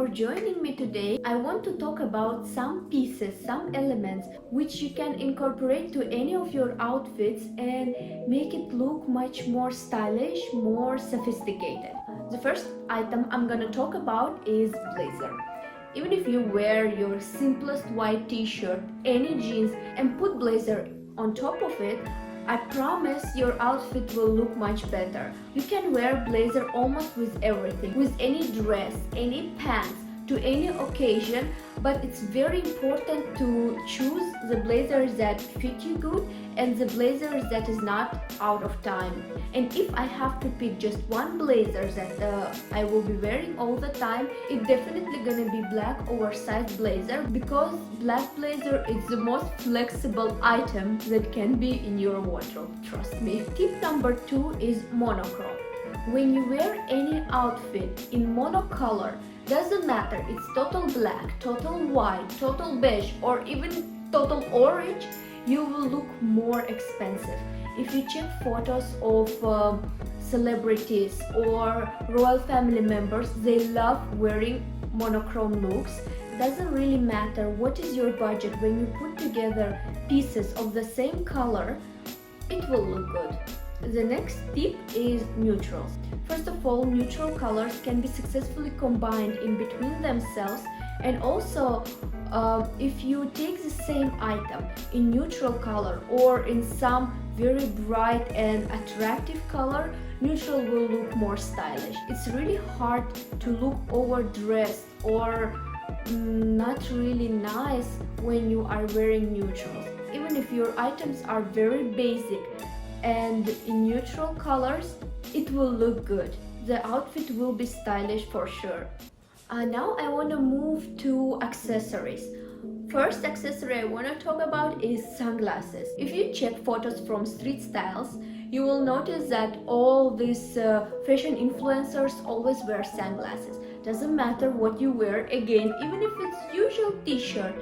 for joining me today. I want to talk about some pieces, some elements which you can incorporate to any of your outfits and make it look much more stylish, more sophisticated. The first item I'm gonna talk about is blazer. Even if you wear your simplest white t-shirt, any jeans, and put blazer on top of it, I promise your outfit will look much better. You can wear blazer almost with everything, with any dress, any pants, to any occasion, but it's very important to choose the blazers that fit you good and the blazers that is not out of time. And if I have to pick just one blazer that I will be wearing all the time, it's definitely gonna be black oversized blazer, because black blazer is the most flexible item that can be in your wardrobe, trust me. Tip number 2 is monochrome. When you wear any outfit in monocolor, doesn't matter, it's total black, total white, total beige, or even total orange, you will look more expensive. If you check photos of celebrities or royal family members, they love wearing monochrome looks. Doesn't really matter what is your budget, when you put together pieces of the same color, it will look good. The next tip is neutrals. First of all, neutral colors can be successfully combined in between themselves, and also if you take the same item in neutral color or in some very bright and attractive color, neutral will look more stylish. It's really hard to look overdressed or not really nice when you are wearing neutrals. Even if your items are very basic and in neutral colors, it will look good. The outfit will be stylish for sure. Now I want to move to accessories. First accessory I want to talk about is sunglasses. If you check photos from street styles, you will notice that all these fashion influencers always wear sunglasses. Doesn't matter what you wear, again, even if it's usual t-shirt,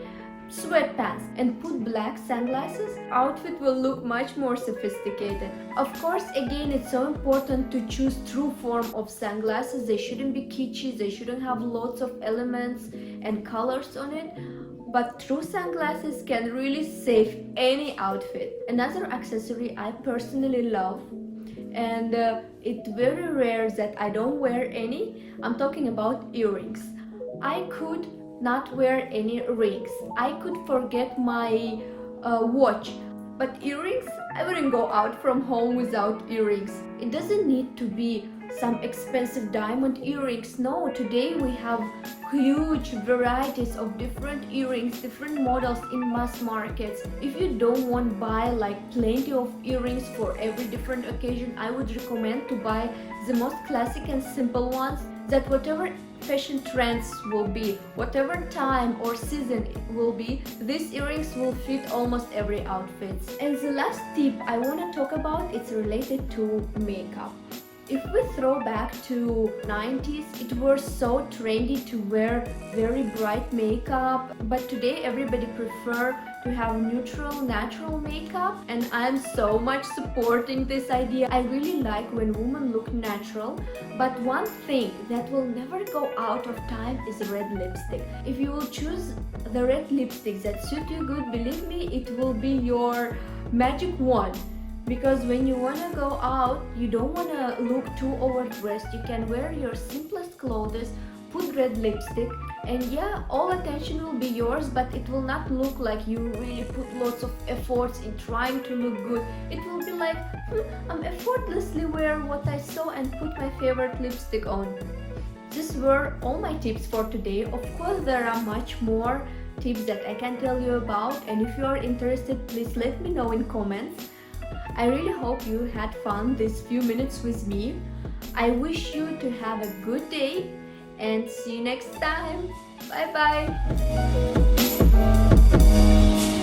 sweatpants, and put black sunglasses, outfit will look much more sophisticated. Of course, again, it's so important to choose true form of sunglasses. They shouldn't be kitschy, they shouldn't have lots of elements and colors on it, but true sunglasses can really save any outfit. Another accessory I personally love, and it's very rare that I don't wear any, I'm talking about earrings. I could not wear any rings, I could forget my watch, but earrings, I wouldn't go out from home without earrings. It doesn't need to be some expensive diamond earrings. No, today we have huge varieties of different earrings, different models in mass markets. If you don't want to buy like plenty of earrings for every different occasion, I would recommend to buy the most classic and simple ones, that whatever fashion trends will be, whatever time or season it will be, these earrings will fit almost every outfit. And the last tip I want to talk about, it's related to makeup. If we throw back to 90s, it was so trendy to wear very bright makeup, but today everybody prefer to have neutral, natural makeup, and I'm so much supporting this idea. I really like when women look natural, but one thing that will never go out of time is red lipstick. If you will choose the red lipstick that suit you good, believe me, it will be your magic wand. Because when you want to go out, you don't want to look too overdressed. You can wear your simplest clothes, put red lipstick, and yeah, all attention will be yours, but it will not look like you really put lots of efforts in trying to look good. It will be like, I'm effortlessly wear what I saw and put my favorite lipstick on. These were all my tips for today. Of course, there are much more tips that I can tell you about, and if you are interested, please let me know in comments. I really hope you had fun these few minutes with me. I wish you to have a good day and see you next time. Bye bye.